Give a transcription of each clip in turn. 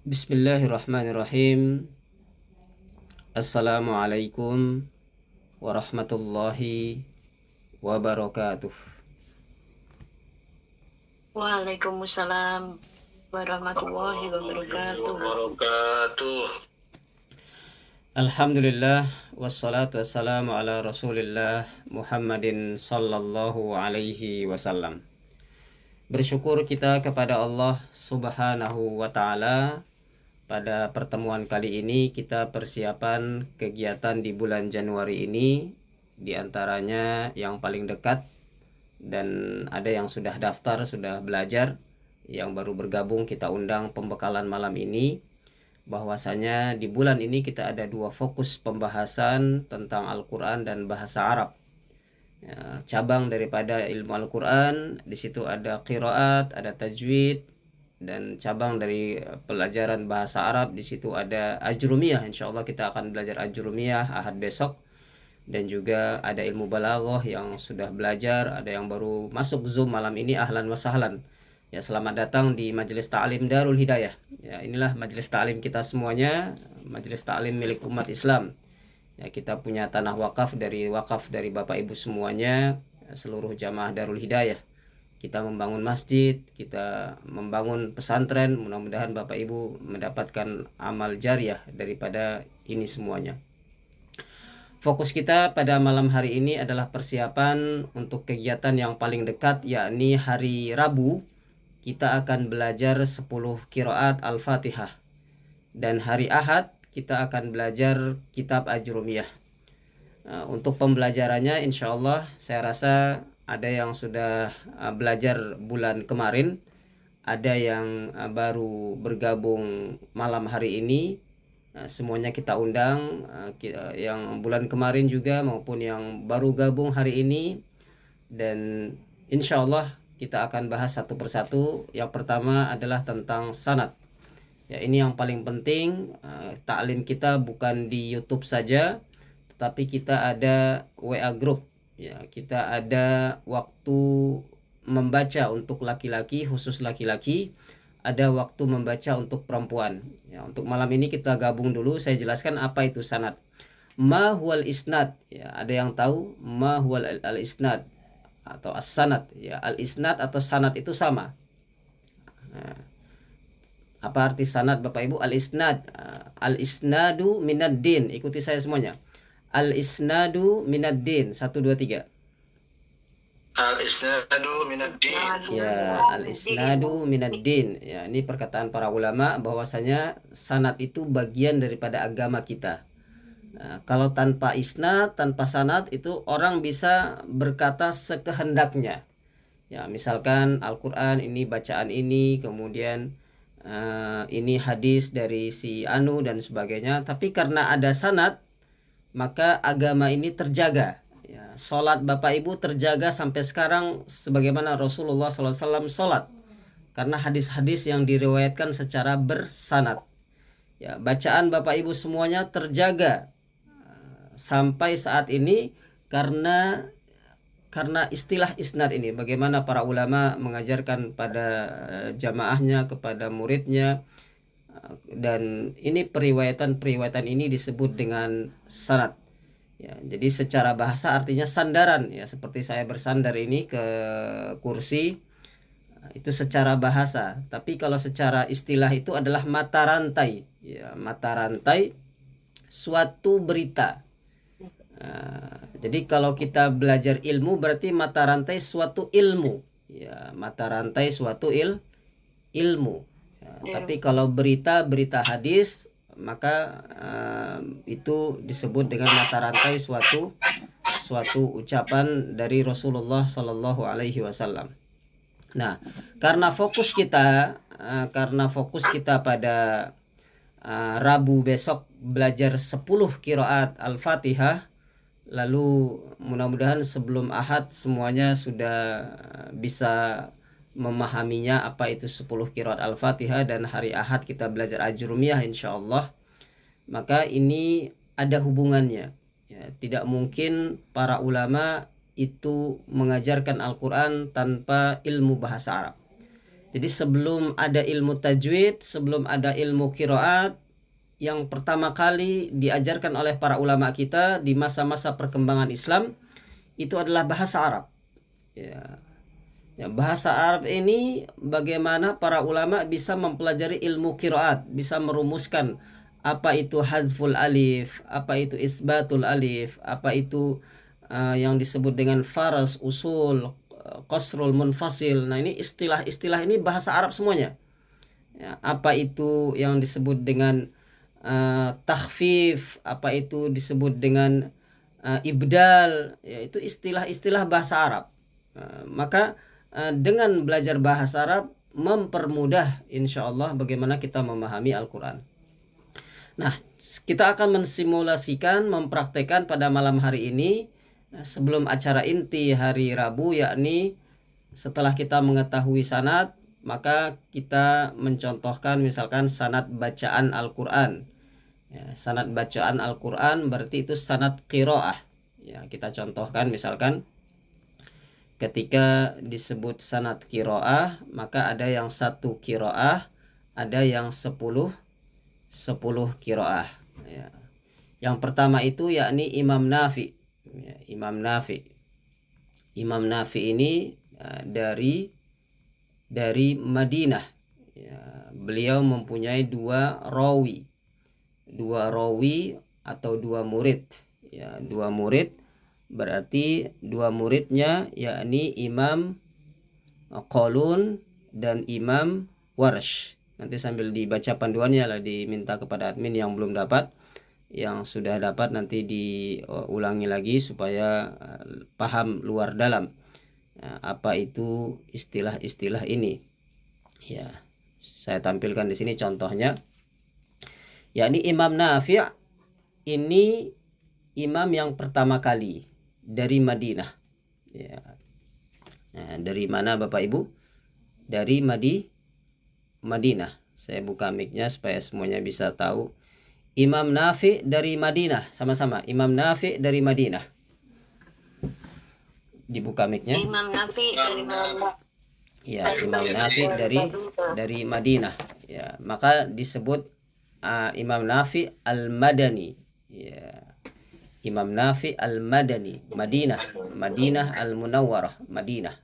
Bismillahirrahmanirrahim. Assalamualaikum warahmatullahi wabarakatuh. Waalaikumsalam warahmatullahi wabarakatuh. Alhamdulillah wassalatu wassalamu ala Rasulillah Muhammadin sallallahu alaihi wasallam. Bersyukur kita kepada Allah Subhanahu wa taala. Pada pertemuan kali ini kita persiapan kegiatan di bulan Januari ini, di antaranya yang paling dekat dan ada yang sudah daftar, sudah belajar, yang baru bergabung kita undang pembekalan malam ini, bahwasanya di bulan ini kita ada 2 fokus pembahasan tentang Al-Quran dan bahasa Arab. Ya, cabang daripada ilmu Al-Quran, di situ ada qiraat, ada tajwid, dan cabang dari pelajaran bahasa Arab di situ ada ajrumiyah. Insyaallah kita akan belajar ajrumiyah Ahad besok. Dan juga ada ilmu balaghah yang sudah belajar, ada yang baru masuk Zoom malam ini, ahlan wa sahlan. Ya, selamat datang di Majelis Ta'lim Darul Hidayah. Ya, inilah majelis ta'lim kita semuanya, majelis ta'lim milik umat Islam. Ya, kita punya tanah wakaf dari Bapak Ibu semuanya, seluruh jamaah Darul Hidayah. Kita membangun masjid, kita membangun pesantren, mudah-mudahan Bapak Ibu mendapatkan amal jariah daripada ini semuanya. Fokus kita pada malam hari ini adalah persiapan untuk kegiatan yang paling dekat, yakni hari Rabu. Kita akan belajar 10 qiraat Al-Fatihah. Dan hari Ahad kita akan belajar kitab Ajrumiyah. Untuk pembelajarannya insya Allah saya rasa ada yang sudah belajar bulan kemarin, ada yang baru bergabung malam hari ini. Semuanya kita undang, yang bulan kemarin juga maupun yang baru gabung hari ini. Dan insya Allah kita akan bahas satu persatu. Yang pertama adalah tentang sanad. Ya, ini yang paling penting. Taklim kita bukan di YouTube saja, tetapi kita ada WA group. Ya, kita ada waktu membaca untuk laki-laki, khusus laki-laki, ada waktu membaca untuk perempuan. Ya, untuk malam ini kita gabung dulu, saya jelaskan apa itu sanad. Ma huwal isnad, ya, ada yang tahu ma huwal al-isnad atau as-sanad? Ya, al-isnad atau sanad itu sama. Nah, apa arti sanad Bapak Ibu? Al-isnad, al-isnadu minad din. Ikuti saya semuanya. Al-isnadu minad din. 1 2 3. Al-isnadu minad-din. Ya, al-isnadu minad-din. Ya, ini perkataan para ulama bahwasanya sanad itu bagian daripada agama kita. Nah, kalau tanpa isnad, tanpa sanad itu orang bisa berkata sekehendaknya. Ya, misalkan Al-Quran ini bacaan ini, kemudian ini hadis dari si Anu dan sebagainya. Tapi karena ada sanad, maka agama ini terjaga. Ya, sholat Bapak Ibu terjaga sampai sekarang sebagaimana Rasulullah SAW sholat, karena hadis-hadis yang diriwayatkan secara bersanad. Ya, bacaan Bapak Ibu semuanya terjaga sampai saat ini karena istilah isnad ini. Bagaimana para ulama mengajarkan pada jamaahnya, kepada muridnya, dan ini periwayatan ini disebut dengan sanad. Ya, jadi secara bahasa artinya sandaran, ya, seperti saya bersandar ini ke kursi, itu secara bahasa. Tapi kalau secara istilah itu adalah mata rantai, ya, mata rantai suatu berita. Jadi kalau kita belajar ilmu berarti mata rantai suatu ilmu, ya, mata rantai suatu ilmu. Ya, tapi kalau berita hadis, maka itu disebut dengan mata rantai suatu ucapan dari Rasulullah Sallallahu Alaihi Wasallam. Nah, karena fokus kita pada Rabu besok belajar 10 qiraat Al-Fatihah, lalu mudah-mudahan sebelum Ahad semuanya sudah bisa memahaminya apa itu 10 qiraat Al-Fatihah, dan hari Ahad kita belajar Ajrumiyah insyaallah. Maka ini ada hubungannya. Ya, tidak mungkin para ulama itu mengajarkan Al-Quran tanpa ilmu bahasa Arab. Jadi sebelum ada ilmu tajwid, sebelum ada ilmu qiraat, yang pertama kali diajarkan oleh para ulama kita di masa-masa perkembangan Islam itu adalah bahasa Arab. Ya. Ya, bahasa Arab ini bagaimana para ulama bisa mempelajari ilmu qiraat, bisa merumuskan apa itu hazful alif, apa itu isbatul alif, apa itu yang disebut dengan faras, usul, qasrul munfasil. Nah, ini istilah-istilah ini bahasa Arab semuanya. Ya, apa itu yang disebut dengan takhfif, apa itu disebut dengan ibdal, yaitu istilah-istilah bahasa Arab. Maka dengan belajar bahasa Arab mempermudah insya Allah bagaimana kita memahami Al-Quran. Nah, kita akan mensimulasikan, mempraktekkan pada malam hari ini sebelum acara inti hari Rabu, yakni setelah kita mengetahui sanad, maka kita mencontohkan misalkan sanad bacaan Al-Quran. Ya, sanad bacaan Al-Quran berarti itu sanad qiraah. Ya, kita contohkan misalkan ketika disebut sanad qiraah, maka ada yang 1 qiraah, ada yang 10 qiraah. Ya. Yang pertama itu yakni Imam Nafi. Ya, Imam Nafi. Imam Nafi ini dari Madinah. Ya, beliau mempunyai 2 rawi. 2 rawi atau 2 murid. Ya, 2 murid. Berarti 2 muridnya yakni Imam Qalun dan Imam Warsh. Nanti sambil dibaca panduannya lah, diminta kepada admin yang belum dapat. Yang sudah dapat nanti diulangi lagi supaya paham luar dalam apa itu istilah-istilah ini. Ya, saya tampilkan di sini contohnya. Yakni Imam Nafi' ini imam yang pertama kali dari Madinah. Ya. Nah, dari mana Bapak Ibu? Dari Madinah. Saya buka mic-nya supaya semuanya bisa tahu. Imam Nafi dari Madinah, sama-sama. Imam Nafi dari Madinah. Dibuka mic-nya. Imam Nafi dari Madinah. Ya, Imam Nafi dari Madinah. Ya, maka disebut Imam Nafi Al-Madani. Ya. Imam Nafi Al-Madani, Madinah Al-Munawwarah, Madinah.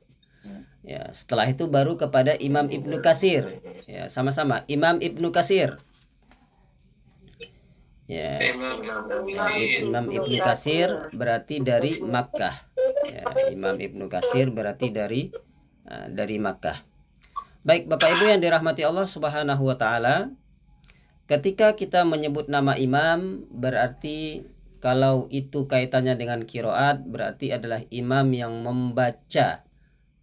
Ya, setelah itu baru kepada Imam Ibnu Katsir. Ya, sama-sama Imam Ibnu Katsir. Ya, Imam Ibnu Katsir berarti dari Makkah. Ya, Imam Ibnu Katsir berarti dari Makkah. Baik, Bapak Ibu yang dirahmati Allah Subhanahu wa taala, ketika kita menyebut nama imam berarti kalau itu kaitannya dengan qiraat berarti adalah imam yang membaca.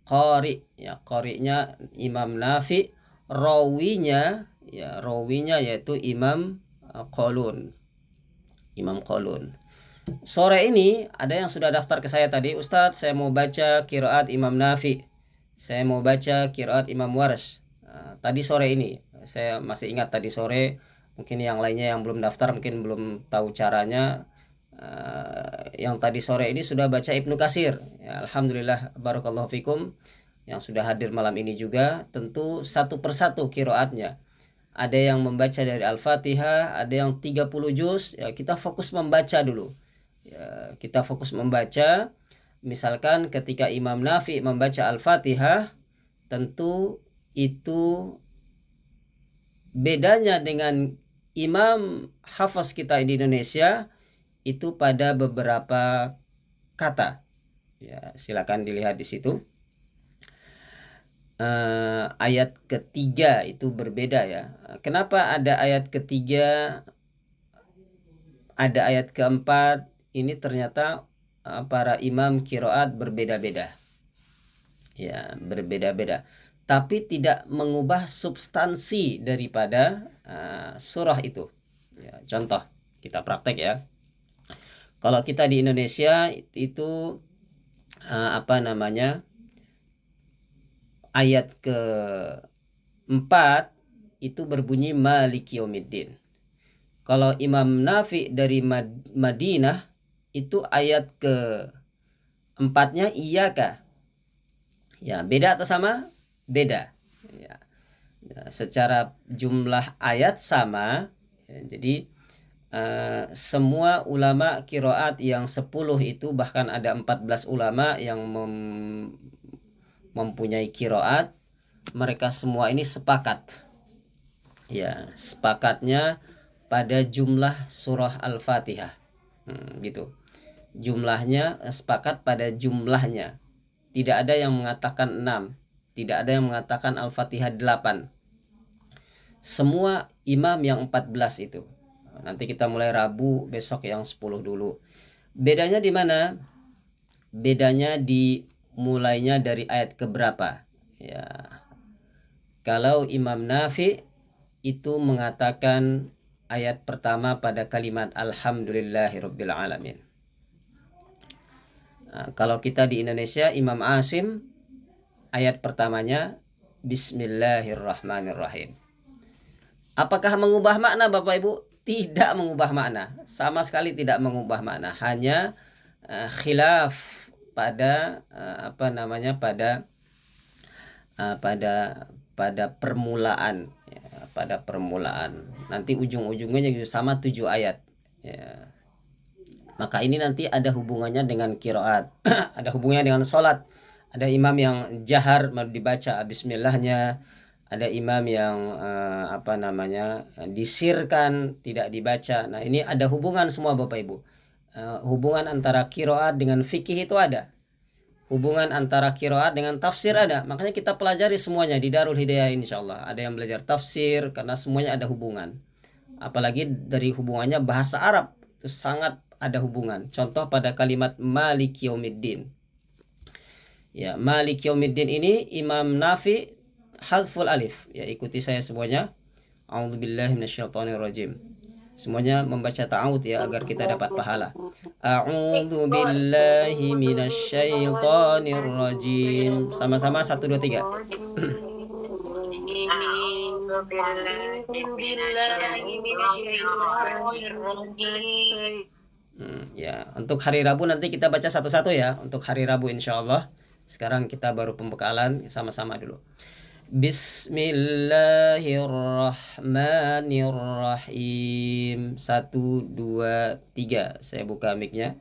Qari, ya, qari'nya Imam Nafi, rawinya yaitu Imam Qalun. Imam Qalun. Sore ini ada yang sudah daftar ke saya tadi, Ustadz, saya mau baca qiraat Imam Nafi. Saya mau baca qiraat Imam Warsh. Tadi sore ini, saya masih ingat tadi sore, mungkin yang lainnya yang belum daftar mungkin belum tahu caranya. Yang tadi sore ini sudah baca Ibnu Katsir. Ya, alhamdulillah, barakallahu fikum yang sudah hadir malam ini juga. Tentu satu persatu qiraatnya. Ada yang membaca dari Al-Fatihah, ada yang 30 juz. Ya, kita fokus membaca dulu. Ya, kita fokus membaca. Misalkan ketika Imam Nafi membaca Al-Fatihah, tentu itu bedanya dengan imam hafaz kita di Indonesia itu pada beberapa kata. Ya, silakan dilihat di situ. Ayat ketiga itu berbeda ya. Kenapa ada ayat ketiga, ada ayat keempat? Ini ternyata para imam qiraat berbeda-beda. Ya, berbeda-beda. Tapi tidak mengubah substansi daripada surah itu. Ya, contoh, kita praktek ya. Kalau kita di Indonesia itu ayat keempat itu berbunyi Maliki Yaumiddin. Kalau Imam Nafi dari Madinah itu ayat keempatnya Iyyaka. Ya, beda atau sama? Beda. Ya. Ya, secara jumlah ayat sama, ya, jadi semua ulama kiroat yang 10 itu, bahkan ada 14 ulama yang mempunyai kiroat, mereka semua ini sepakat. Ya, sepakatnya pada jumlah surah Al-Fatihah. Gitu. Jumlahnya sepakat pada jumlahnya. Tidak ada yang mengatakan 6, tidak ada yang mengatakan Al-Fatihah 8. Semua imam yang 14 itu. Nanti kita mulai Rabu, besok yang 10 dulu. Bedanya di mana? Bedanya di mulainya dari ayat keberapa. Ya. Kalau Imam Nafi itu mengatakan ayat pertama pada kalimat Alhamdulillahirabbil alamin. Nah, kalau kita di Indonesia, Imam Asim ayat pertamanya Bismillahirrahmanirrahim. Apakah mengubah makna Bapak Ibu? Tidak mengubah makna, sama sekali tidak mengubah makna. Hanya khilaf pada pada permulaan, ya, pada permulaan. Nanti ujung-ujungnya juga sama 7 ayat. Ya. Maka ini nanti ada hubungannya dengan kiroat, ada hubungannya dengan sholat. Ada imam yang jahar dibaca bismillahnya, ada imam yang disirkan tidak dibaca. Nah, ini ada hubungan semua Bapak Ibu. Hubungan antara kiroat dengan fikih itu ada. Hubungan antara kiroat dengan tafsir ada. Makanya kita pelajari semuanya di Darul Hidayah insyaallah. Ada yang belajar tafsir karena semuanya ada hubungan. Apalagi dari hubungannya bahasa Arab itu sangat ada hubungan. Contoh pada kalimat Maliki Yaumiddin. Ya, Maliki Yaumiddin ini Imam Nafi hadful alif. Ya, ikuti saya semuanya. A'udzubillahi minasyaitonirrajim. Semuanya membaca ta'awud ya agar kita dapat pahala. A'udzubillahi minasyaitonirrajim. Sama-sama 1 2 3. Ya, untuk hari Rabu nanti kita baca satu-satu ya. Untuk hari Rabu insyaallah. Sekarang kita baru pembekalan sama-sama dulu. Bismillahirrahmanirrahim. 1 2 3. Saya buka mic-nya.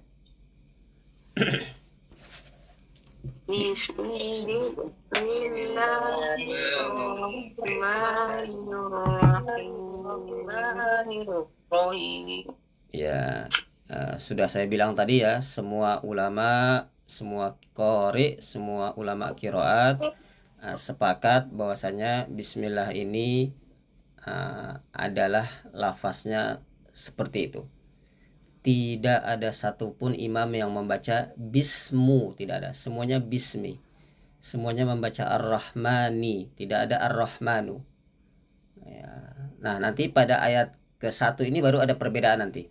Ya, sudah saya bilang tadi ya, semua ulama, semua qori, semua ulama qiraat sepakat bahwasanya bismillah ini adalah lafaznya seperti itu. Tidak ada satupun imam yang membaca bismu, tidak ada. Semuanya bismi. Semuanya membaca ar-rahmani, tidak ada ar-rahmanu. Ya. Nah, nanti pada ayat ke-1 ini baru ada perbedaan nanti.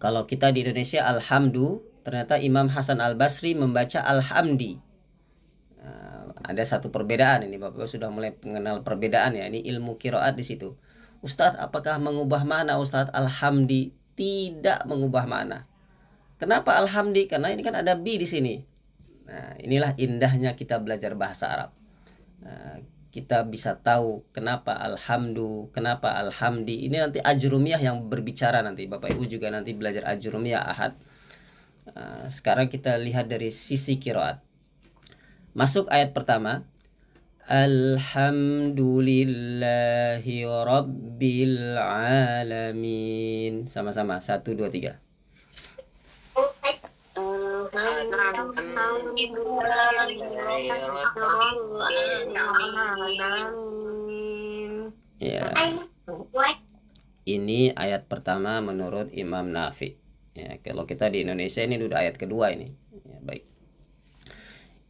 Kalau kita di Indonesia alhamdu, ternyata Imam Hasan Al-Basri membaca alhamdi. Ada satu perbedaan ini, Bapak sudah mulai mengenal perbedaan ya. Ini ilmu qiraat di situ. Ustadz, apakah mengubah makna Ustadz alhamdi? Tidak mengubah makna. Kenapa alhamdi? Karena ini kan ada bi di sini. Nah, inilah indahnya kita belajar bahasa Arab. Kita bisa tahu kenapa alhamdu, kenapa alhamdi. Ini nanti ajrumiyah yang berbicara nanti. Bapak Ibu juga nanti belajar ajrumiyah ahad. Sekarang kita lihat dari sisi qiraat. Masuk ayat pertama. Alhamdulillahi Rabbil Alamin. Sama-sama 1 2 3. Ya. Ini ayat pertama menurut Imam Nafi. Ya, kalau kita di Indonesia ini udah ayat kedua ini. Ya, baik.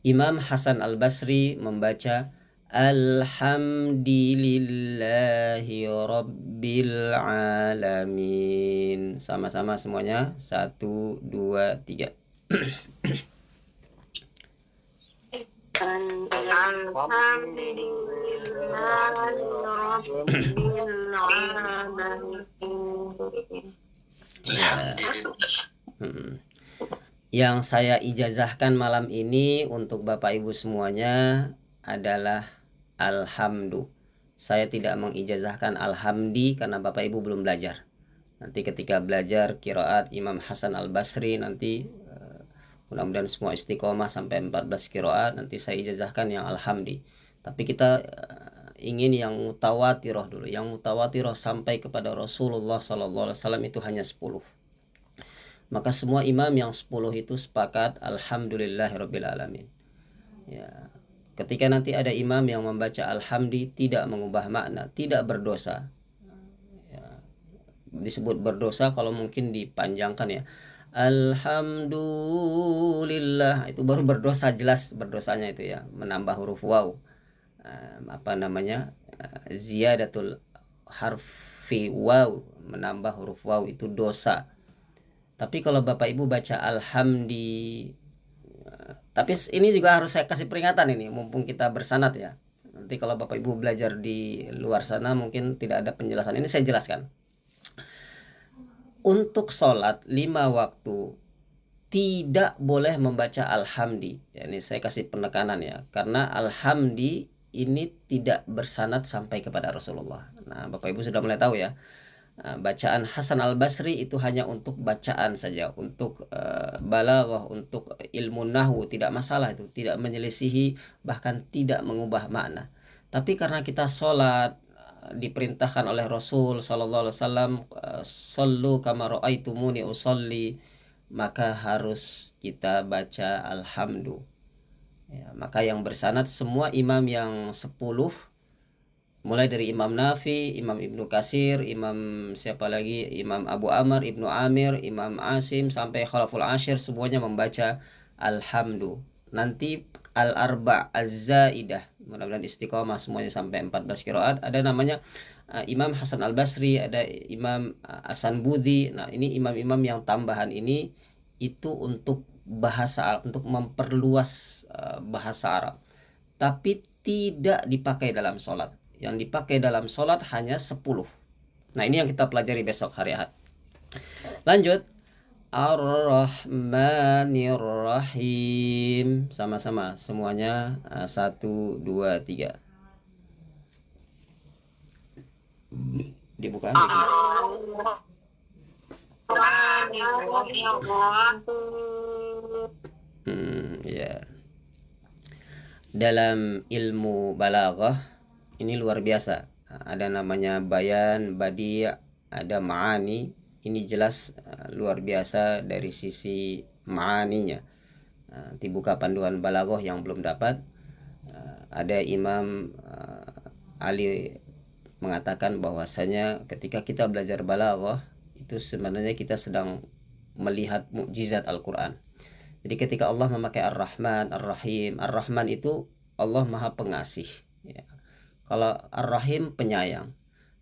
Imam Hasan Al-Basri membaca Alhamdulillahi Rabbil Alamin. Sama-sama semuanya 1 2 3. Yang saya ijazahkan malam ini untuk Bapak Ibu semuanya adalah alhamdu. saya tidak mengijazahkan alhamdi karena Bapak Ibu belum belajar. Nanti ketika belajar qiraat Imam Hasan Al-Basri nanti mudah-mudahan semua istiqomah sampai 14 qiraat, nanti saya ijazahkan yang alhamdi. Tapi kita ingin yang mutawatirah dulu. Yang mutawatirah sampai kepada Rasulullah SAW itu hanya 10. Maka semua imam yang 10 itu sepakat alhamdulillahirabbil alamin. Ya. Ketika nanti ada imam yang membaca alhamdi tidak mengubah makna, tidak berdosa. Ya. Disebut berdosa kalau mungkin dipanjangkan ya. Alhamdulillah, itu baru berdosa, jelas berdosanya itu ya, menambah huruf waw. Ziyadatul harfi waw, menambah huruf waw itu dosa. Tapi kalau Bapak Ibu baca alhamdi, tapi ini juga harus saya kasih peringatan ini, mumpung kita bersanad ya. Nanti kalau Bapak Ibu belajar di luar sana mungkin tidak ada penjelasan. Ini saya jelaskan. Untuk sholat 5 waktu tidak boleh membaca alhamdi. Ya, ini saya kasih penekanan ya, karena alhamdi ini tidak bersanad sampai kepada Rasulullah. Nah, Bapak Ibu sudah mulai tahu ya. Bacaan Hasan Al-Basri itu hanya untuk bacaan saja, untuk balaghah, untuk ilmu nahwu, tidak masalah itu, tidak menyelisihi, bahkan tidak mengubah makna. Tapi karena kita sholat diperintahkan oleh Rasul sallallahu alaihi wasallam, sallu kama raaitumuni usolli, maka harus kita baca alhamdu. Ya, maka yang bersanad semua imam yang 10, mulai dari Imam Nafi, Imam Ibnu Katsir, Imam siapa lagi, Imam Abu Amr, Ibnu Amir, Imam Asim, sampai Khalaful Ashir, semuanya membaca alhamdu. Nanti al-arba' az-zaidah, mudah-mudahan istiqomah semuanya sampai 14 qiraat. Ada namanya Imam Hasan Al-Basri, ada Imam Hasan Budi. Nah, ini imam-imam yang tambahan ini itu untuk bahasa Arab, untuk memperluas bahasa Arab. Tapi tidak dipakai dalam sholat. Yang dipakai dalam sholat hanya 10. Nah, ini yang kita pelajari besok hari Ahad. Lanjut. Ar-Rahmanir-Rahim. Sama-sama semuanya. 1, 2, 3. Dibuka. Ya. Dalam ilmu balaghah ini luar biasa. Ada namanya bayan, badi', ada ma'ani. Ini jelas luar biasa dari sisi ma'aninya. Nanti buka panduan balaghah yang belum dapat. Ada Imam Ali mengatakan bahwasanya ketika kita belajar balaghah itu sebenarnya kita sedang melihat mukjizat Al-Quran. Jadi ketika Allah memakai Ar-Rahman, Ar-Rahim, Ar-Rahman itu Allah Maha Pengasih ya. Kalau Ar-Rahim penyayang.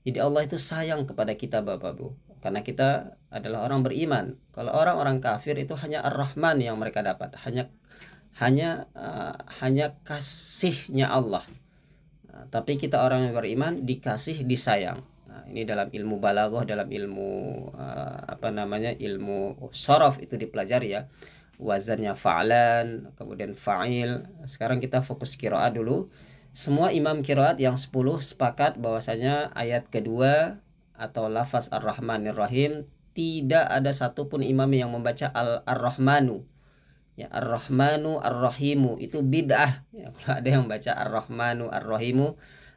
Jadi Allah itu sayang kepada kita Bapak Bu, karena kita adalah orang beriman. Kalau orang-orang kafir itu hanya Ar-Rahman yang mereka dapat, hanya kasihnya Allah. Tapi kita orang yang beriman dikasih, disayang. Nah, ini dalam ilmu balaghah, dalam ilmu ilmu sharaf itu dipelajari ya. Wazannya fa'lan, kemudian fa'il. Sekarang kita fokus qiraat dulu. Semua imam qiraat yang 10 sepakat bahwasanya ayat kedua atau lafaz Ar-Rahmanir Rahim tidak ada satupun imam yang membaca Ar-Rahmanu. Ya, Ar-Rahmanu Ar-Rahimu itu bid'ah. Ya, kalau ada yang baca Ar-Rahmanu Ar-Rahimu,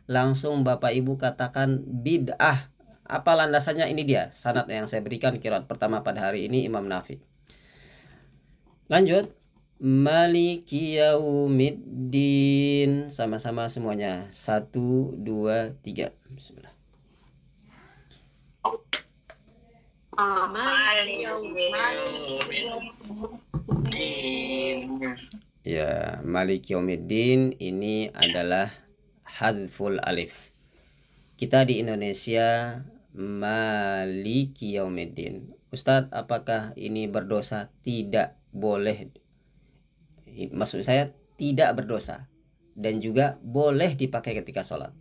langsung Bapak Ibu katakan bid'ah. Apa landasannya? Ini dia sanad yang saya berikan qiraat pertama pada hari ini, Imam Nafi. Lanjut. Maliki yaumiddin. Sama-sama semuanya. 1, 2, 3. Bismillah. Ya, Maliki yaumiddin ini adalah hadzful alif. Kita di Indonesia Maliki yaumiddin. Ustadz, apakah ini berdosa? Tidak boleh. Maksud saya tidak berdosa, dan juga boleh dipakai ketika sholat.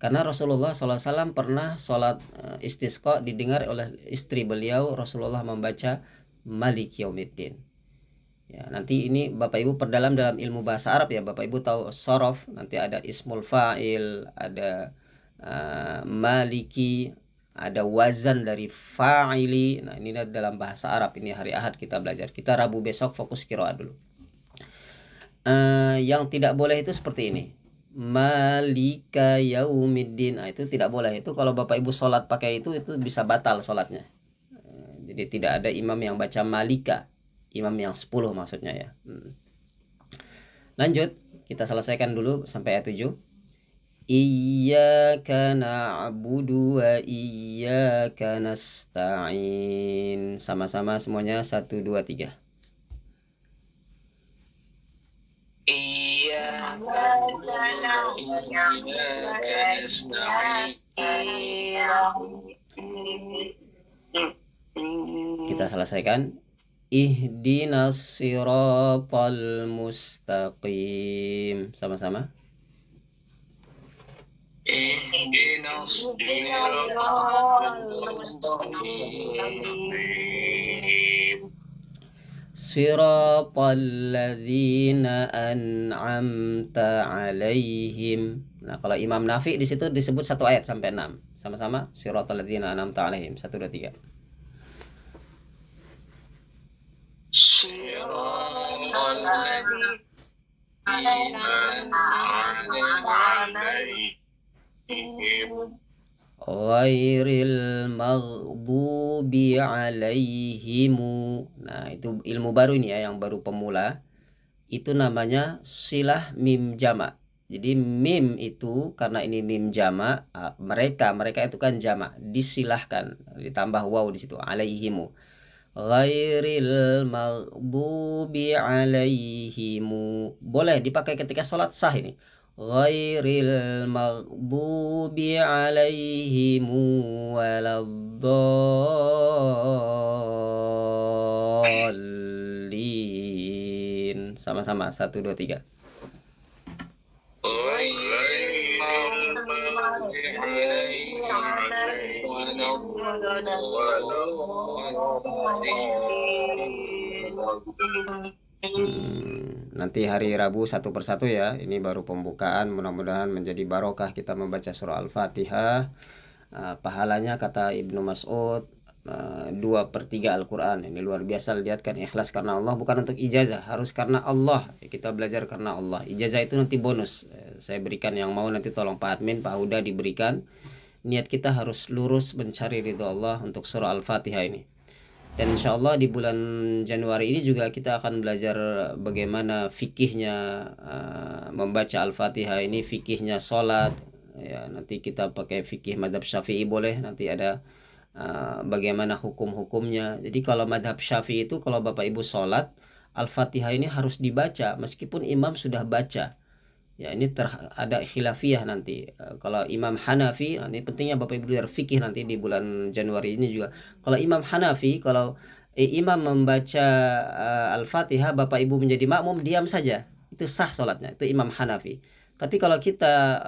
Karena Rasulullah SAW pernah sholat istisqa, didengar oleh istri beliau, Rasulullah membaca Malik Yaumiddin. Ya, nanti ini Bapak Ibu perdalam dalam ilmu bahasa Arab ya. Bapak Ibu tahu sorof, nanti ada ismul fa'il, ada maliki, ada wazan dari fa'ili. Nah, ini dalam bahasa Arab. Ini hari Ahad kita belajar. Kita Rabu besok fokus qiraat dulu. Yang tidak boleh itu seperti ini. Malika yaumiddin. Nah, itu tidak boleh. Itu kalau Bapak Ibu sholat pakai itu bisa batal sholatnya. Jadi tidak ada imam yang baca malika. Imam yang 10 maksudnya ya. Lanjut, kita selesaikan dulu sampai ayat 7. Iyyaka na'budu wa iyyaka nasta'in. Sama-sama semuanya 1 2 3. Kita selesaikan. Ihdinas siratal mustaqim. Sama-sama. Ihdinas siratal mustaqim. Siratal ladzina an'amta alaihim. Nah, kalau Imam Nafi di situ disebut satu ayat sampai 6. Sama-sama. Siratal ladzina an'amta alaihim. 1 2 3. Siratal ladzina an'amta alaihim ghairil maghdubi alaihimu. Nah, itu ilmu baru ini ya, yang baru pemula. Itu namanya silah mim jamak. Jadi mim itu karena ini mim jamak, mereka itu kan jamak, disilahkan, ditambah waw di situ, alaihimu. Ghairil maghdubi alaihimu. Boleh dipakai ketika sholat sah ini. Ghairil maghdubi alaihim waladdallin. Sama-sama 1 2 3. Nanti hari Rabu satu persatu ya. Ini baru pembukaan. Mudah-mudahan menjadi barokah kita membaca surah Al-Fatihah. Pahalanya kata Ibnu Mas'ud 2/3 Al-Quran. Ini luar biasa. Lihat kan, ikhlas karena Allah, bukan untuk ijazah, harus karena Allah. Kita belajar karena Allah. Ijazah itu nanti bonus. Saya berikan, yang mau nanti tolong Pak Admin, Pak Huda diberikan. Niat kita harus lurus mencari ridho Allah untuk surah Al-Fatihah ini. Dan insya Allah di bulan Januari ini juga kita akan belajar bagaimana fikihnya membaca Al-Fatihah ini, fikihnya sholat ya. Nanti kita pakai fikih mazhab Syafi'i boleh, nanti ada bagaimana hukum-hukumnya. Jadi kalau mazhab Syafi'i itu kalau Bapak Ibu sholat, Al-Fatihah ini harus dibaca meskipun imam sudah baca. Ya, ini ada khilafiyah nanti. Kalau Imam Hanafi, ini pentingnya Bapak Ibu belajar fikih nanti di bulan Januari ini juga. Kalau Imam Hanafi, kalau imam membaca Al-Fatihah, Bapak Ibu menjadi makmum, diam saja. Itu sah sholatnya, itu Imam Hanafi. Tapi kalau kita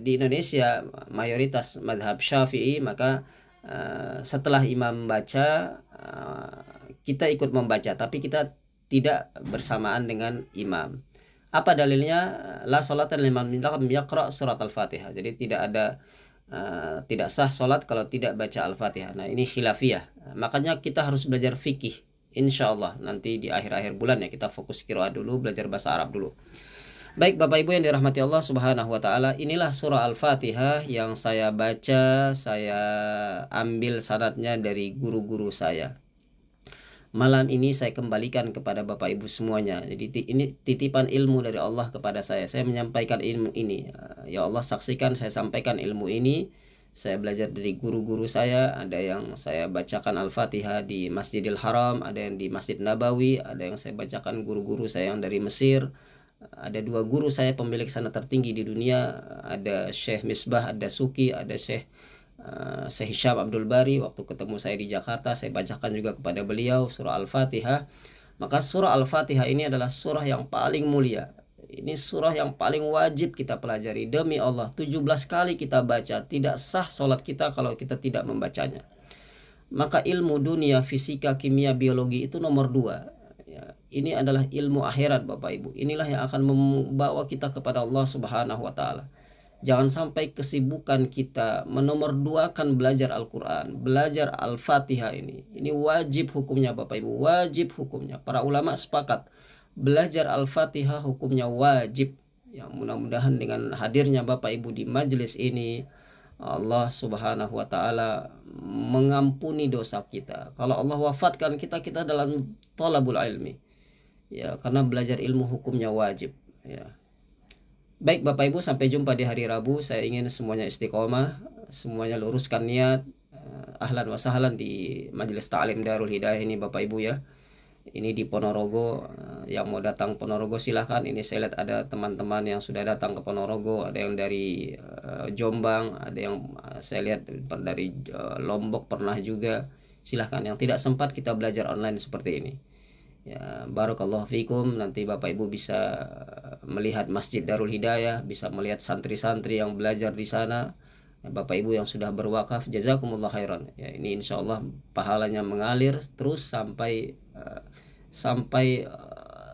di Indonesia mayoritas madhab Syafi'i, maka setelah imam baca, kita ikut membaca, tapi kita tidak bersamaan dengan imam. Apa dalilnya? La sholata liman lam yaqra surat Al-Fatihah. Jadi tidak sah sholat kalau tidak baca Al-Fatihah. Nah, ini khilafiyah. Makanya kita harus belajar fikih. Insya Allah nanti di akhir-akhir bulan ya, kita fokus qiraat dulu, belajar bahasa Arab dulu. Baik Bapak Ibu yang dirahmati Allah Subhanahu wa taala, inilah surah Al-Fatihah yang saya baca, saya ambil sanadnya dari guru-guru saya. Malam ini saya kembalikan kepada Bapak Ibu semuanya. Jadi ini titipan ilmu dari Allah kepada saya. Saya menyampaikan ilmu ini. Ya Allah, saksikan saya sampaikan ilmu ini. Saya belajar dari guru-guru saya. Ada yang saya bacakan Al-Fatihah di Masjidil Haram, ada yang di Masjid Nabawi, ada yang saya bacakan guru-guru saya yang dari Mesir. Ada 2 guru saya pemilik sanad tertinggi di dunia. Ada Syekh Misbah Ad-Dasuki, ada Syekh Hisham Abdul Bari. Waktu ketemu saya di Jakarta, saya bacakan juga kepada beliau surah Al-Fatihah. Maka surah Al-Fatihah ini adalah surah yang paling mulia. Ini surah yang paling wajib kita pelajari. Demi Allah, 17 kali kita baca. Tidak sah sholat kita kalau kita tidak membacanya. Maka ilmu dunia, fisika, kimia, biologi itu nomor 2 ya. Ini adalah ilmu akhirat Bapak Ibu. Inilah yang akan membawa kita kepada Allah Subhanahu wa taala. Jangan sampai kesibukan kita menomorduakan belajar Al-Quran, belajar Al-Fatihah ini. Ini wajib hukumnya Bapak Ibu, wajib hukumnya. Para ulama sepakat, belajar Al-Fatihah hukumnya wajib. Ya, mudah-mudahan dengan hadirnya Bapak Ibu di majelis ini, Allah Subhanahu wa taala mengampuni dosa kita. Kalau Allah wafatkan kita, kita dalam thalabul ilmi. Ya, karena belajar ilmu hukumnya wajib, ya. Baik Bapak Ibu, sampai jumpa di hari Rabu. Saya ingin semuanya istiqomah, semuanya luruskan niat. Ahlan wa sahlan di Majelis Ta'lim Darul Hidayah ini Bapak Ibu ya. Ini di Ponorogo. Yang mau datang Ponorogo silahkan. Ini saya lihat ada teman-teman yang sudah datang ke Ponorogo. Ada yang dari Jombang, ada yang saya lihat dari Lombok pernah juga. Silahkan. Yang tidak sempat kita belajar online seperti ini. Ya, barakallahu fikum. Nanti Bapak Ibu bisa melihat Masjid Darul Hidayah, bisa melihat santri-santri yang belajar di sana. Ya, Bapak Ibu yang sudah berwakaf, jazakumullah khairan. Ya, ini insya Allah pahalanya mengalir terus sampai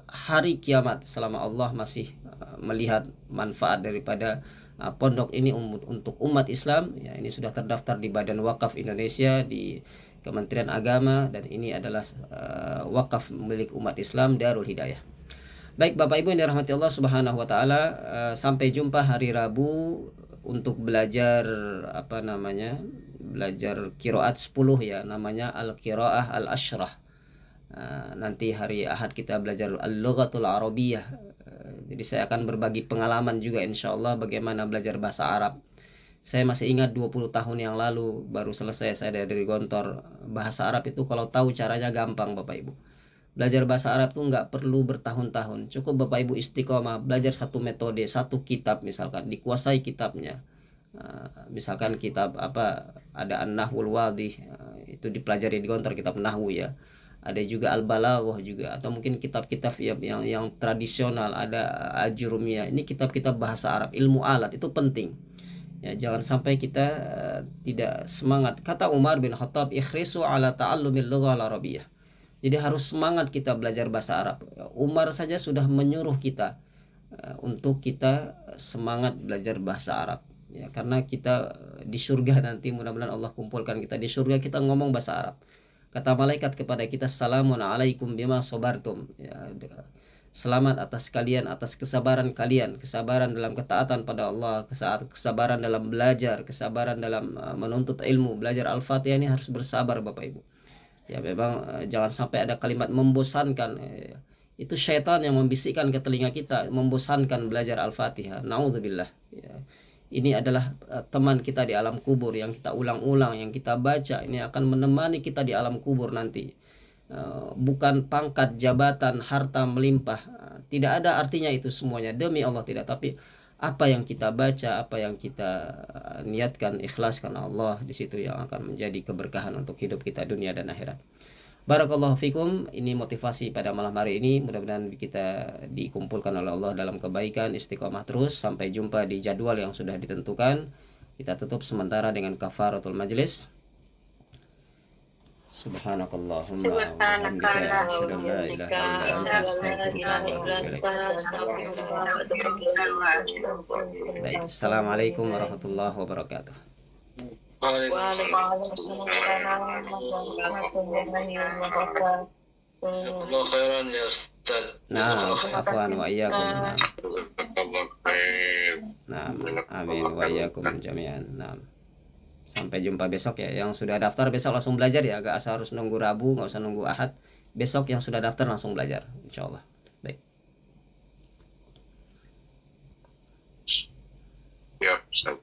hari kiamat, selama Allah masih melihat manfaat daripada pondok ini untuk umat Islam. Ya, ini sudah terdaftar di Badan Wakaf Indonesia, di Kementerian Agama, dan ini adalah wakaf milik umat Islam Darul Hidayah. Baik Bapak Ibu yang dirahmati Allah Subhanahu wa taala, sampai jumpa hari Rabu untuk belajar belajar qiraat 10 ya, namanya Al-Qiraah Al-Asyrah. Nanti hari Ahad kita belajar Al-Lughatul Arabiyyah. Jadi saya akan berbagi pengalaman juga insyaallah bagaimana belajar bahasa Arab. Saya masih ingat 20 tahun yang lalu baru selesai saya dari Gontor. Bahasa Arab itu kalau tahu caranya gampang Bapak Ibu. Belajar bahasa Arab tuh nggak perlu bertahun-tahun. Cukup Bapak Ibu istiqomah belajar satu metode, satu kitab misalkan, dikuasai kitabnya. Misalkan kitab ada An-Nahwul Wadih, itu dipelajari di Gontor, kitab Nahwu ya. Ada juga Al-Balaghah juga, atau mungkin kitab-kitab yang tradisional, ada Ajurumiyah. Ini kitab-kitab bahasa Arab, ilmu alat itu penting. Ya, jangan sampai kita tidak semangat. Kata Umar bin Khattab, ikhrisu ala ta'allumil lughal arabiyyah. Jadi harus semangat kita belajar bahasa Arab. Umar saja sudah menyuruh kita untuk kita semangat belajar bahasa Arab. Ya, karena kita di surga nanti, mudah-mudahan Allah kumpulkan kita di surga, kita ngomong bahasa Arab. Kata malaikat kepada kita, Assalamun alaikum bima sabartum. Ya, selamat atas kalian, atas kesabaran kalian, kesabaran dalam ketaatan pada Allah, kesabaran dalam belajar, kesabaran dalam menuntut ilmu. Belajar Al-Fatihah ini harus bersabar Bapak Ibu. Ya memang jangan sampai ada kalimat membosankan. Itu syaitan yang membisikkan ke telinga kita, membosankan belajar Al-Fatihah. Naudzubillah. Ya. Ini adalah teman kita di alam kubur yang kita ulang-ulang, yang kita baca. Ini akan menemani kita di alam kubur nanti. Bukan pangkat, jabatan, harta melimpah. Tidak ada artinya itu semuanya, demi Allah tidak. Tapi apa yang kita baca, apa yang kita niatkan, ikhlas karena Allah, di situ yang akan menjadi keberkahan untuk hidup kita dunia dan akhirat. Barakallahu fikum. Ini motivasi pada malam hari ini. Mudah-mudahan kita dikumpulkan oleh Allah dalam kebaikan, istiqomah terus. Sampai jumpa di jadwal yang sudah ditentukan. Kita tutup sementara dengan kafaratul majlis. Subhanakallahumma wa bihamdika asyhadu an la ilaha illa anta astaghfiruka wa atubu ilaik. Baik, assalamualaikum warahmatullahi wabarakatuh. Waalaikumsalam warahmatullahi wabarakatuh. Jazakallahu khairan ya Ustaz. Nah, afwan wa iyyakum. Nah, amin wa iyyakum jami'an. Nah. Sampai jumpa besok ya. Yang sudah daftar besok langsung belajar ya. Gak usah harus nunggu Rabu, gak usah nunggu Ahad. Besok yang sudah daftar langsung belajar, insyaallah. Baik. Ya, Ustaz.